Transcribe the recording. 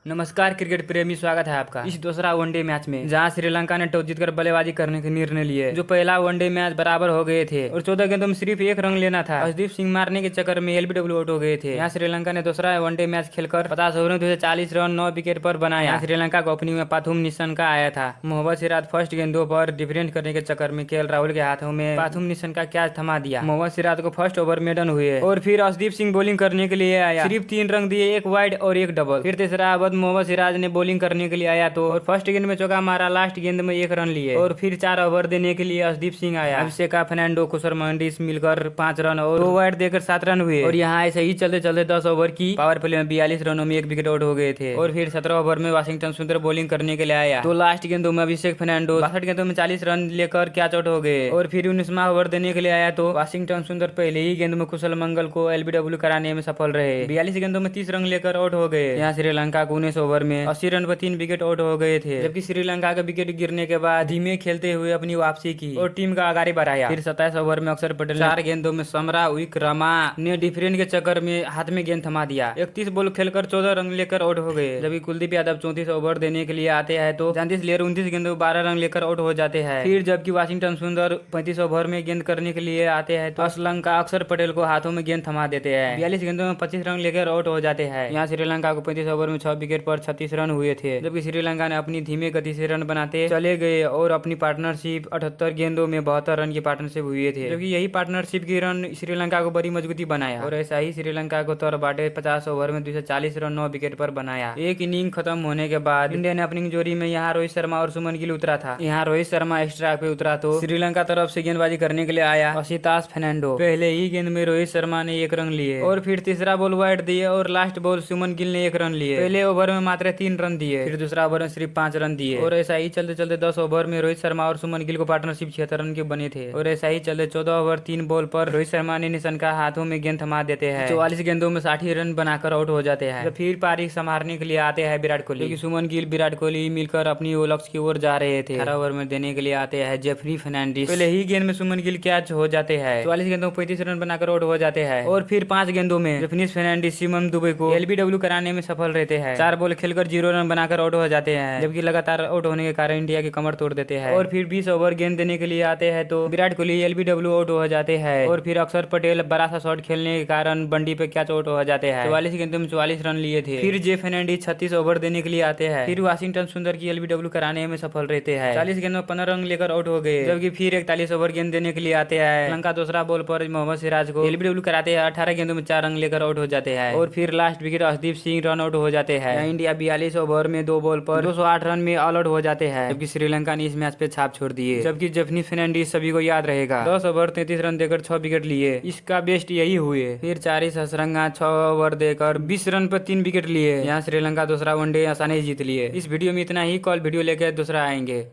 नमस्कार क्रिकेट प्रेमी, स्वागत है आपका इस दूसरा वनडे मैच में, जहां श्रीलंका ने टॉस जीतकर बल्लेबाजी करने का निर्णय लिए। जो पहला वनडे मैच बराबर हो गए थे और 14 गेंदों में सिर्फ एक रन लेना था। अर्शदीप सिंह मारने के चक्कर में एलबीडब्ल्यू आउट हो गए थे। यहाँ श्रीलंका ने दूसरा वनडे मैच खेलकर 50 ओवर में 240 रन 9 विकेट पर बनाया। श्रीलंका को ओपनिंग में पाथुम निशंका आया था। मोहम्मद सिराज फर्स्ट गेंदों पर डिफरेंट करने के चक्कर में केएल राहुल के हाथों में पाथुम निशंका कैच थमा दिया। मोहम्मद सिराज को फर्स्ट ओवर में डन हुए और फिर अर्शदीप सिंह बॉलिंग करने के लिए आया। सिर्फ 3 रन दिए, एक वाइड और एक डबल। फिर तीसरा ओवर मोहम्मद सिराज ने बॉलिंग करने के लिए आया तो और फर्स्ट गेंद में चौका मारा, लास्ट गेंद में 1 रन लिए और फिर 4 ओवर देने के लिए अर्शदीप सिंह आया। अभिषेक फर्नांडो, कुशल मंडिस मिलकर 5 रन और 2 वाइड देकर 7 रन हुए। और यहाँ ऐसे ही चलते चलते 10 ओवर की पावर प्ले में 42 रनों में 1 विकेट आउट हो गए थे। और फिर 17 ओवर में वाशिंगटन सुंदर बॉलिंग करने के लिए आया तो लास्ट गेंदों में अभिषेक फर्नांडो 62 गेंदों में 40 रन लेकर कैच आउट हो गए। और फिर 19वां ओवर देने के लिए आया तो वाशिंगटन सुंदर पहले ही गेंद में कुशल मंगल को एलबीडब्ल्यू कराने में सफल रहे। 42 गेंदों में 30 रन लेकर आउट हो गए। यहाँ श्रीलंका को 19 ओवर में 80 रन पर 3 विकेट आउट हो गए थे। जबकि श्रीलंका के विकेट गिरने के बाद धीमे खेलते हुए अपनी वापसी की और टीम का आगाड़ी बढ़ाया। फिर 27 ओवर में अक्षर पटेल 4 गेंदों में समरा विक्रमा ने डिफरेंट के चक्कर में हाथ में गेंद थमा दिया। 31 बॉल खेलकर 14 रन लेकर आउट हो गए। जबकि कुलदीप यादव 34 ओवर देने के लिए आते हैं तो जयंतीश लेयर 29 गेंदों में 12 रन लेकर आउट हो जाते हैं। फिर जबकि वाशिंगटन सुंदर 35 ओवर में गेंद करने के लिए आते हैं तो श्रीलंका अक्षर पटेल को हाथों में गेंद थमा देते हैं। 42 गेंदों में 25 रन लेकर आउट हो जाते हैं। यहाँ श्रीलंका को 35 ओवर में 6 विकेट पर 36 रन हुए थे। जबकि श्रीलंका ने अपनी धीमे गति से रन बनाते चले गए और अपनी पार्टनरशिप 78 गेंदों में 72 रन की पार्टनरशिप हुए थे। जबकि यही पार्टनरशिप की रन श्रीलंका को बड़ी मजबूती बनाया। और ऐसा ही श्रीलंका को तौर बाटे 50 ओवर में 240 रन 9 विकेट पर बनाया। एक इनिंग खत्म होने के बाद इंडियन ओपनिंग जोड़ी में यहाँ रोहित शर्मा और सुमन गिल उतरा था। यहाँ रोहित शर्मा एक्स्ट्रा पे उतरा तो श्रीलंका तरफ से गेंदबाजी करने के लिए आया आशीताश फर्नांडो। पहले ही गेंद में रोहित शर्मा ने 1 रन लिए और फिर तीसरा बॉल वाइड दिए और लास्ट बॉल सुमन गिल ने 1 रन लिए। पहले ओवर में मात्र 3 रन दिए, फिर दूसरा ओवर में सिर्फ 5 रन दिए। और ऐसा ही चलते चलते 10 ओवर में रोहित शर्मा और सुमन गिल को पार्टनरशिप 76 रन के बने थे। और ऐसा ही चलते 14 ओवर 3 बॉल पर रोहित शर्मा ने निशंका हाथों में गेंद थमा देते हैं। 44 गेंदों में 60 रन बनाकर आउट हो जाते हैं। तो फिर पारी संभालने के लिए आते हैं विराट कोहली, क्योंकि सुमन गिल विराट कोहली मिलकर अपनी वो लक्ष्य की ओर जा रहे थे। 18 ओवर में देने के लिए आते हैं जेफरी फर्नांडिस। पहले ही गेंद में सुमन गिल कैच हो जाते हैं। 44 गेंदों में 35 रन बनाकर आउट हो जाते हैं। और फिर 5 गेंदों में जेफरी फर्नांडिस शिवम दुबे को एलबीडब्ल्यू कराने में सफल रहते हैं। 4 बॉल खेलकर 0 रन बनाकर आउट हो जाते हैं। जबकि लगातार आउट होने के कारण इंडिया की कमर तोड़ देते हैं। और फिर 20 ओवर गेंद देने के लिए आते हैं तो विराट कोहली एलबीडब्ल्यू आउट हो जाते हैं। और फिर अक्षर पटेल बड़ा सा शॉट खेलने के कारण बंडी पे कैच आउट हो जाते हैं। 44 गेंदों में 44 रन लिए थे। फिर जे फर्नांडिस 36 ओवर देने के लिए आते हैं। फिर वाशिंगटन सुंदर की एलबीडब्ल्यू कराने में सफल रहते हैं। 40 गेंदों में 15 रन लेकर आउट हो गए। जबकि फिर 41 ओवर गेंद देने के लिए आते हैं। श्रीलंका दूसरा बॉल पर मोहम्मद सिराज को एलबीडब्ल्यू कराते हैं। 18 गेंदों में 4 रन लेकर आउट हो जाते हैं। और फिर last wicket Arshdeep Singh run out हो जाते हैं। इंडिया 42 ओवर में 2 बॉल पर 208 रन में ऑल आउट हो जाते हैं। जबकि श्रीलंका ने इस मैच पे छाप छोड़ दिए। जबकि जेफनी फर्नांडिस सभी को याद रहेगा, 10 ओवर 33 रन देकर 6 विकेट लिए। इसका बेस्ट यही हुए। फिर चारिस हसरंगा 6 ओवर देकर 20 रन पर 3 विकेट लिए। यहाँ श्रीलंका दूसरा वनडे आसानी से जीत लिए। इस वीडियो में इतना ही। कॉल वीडियो लेकर दूसरा आएंगे।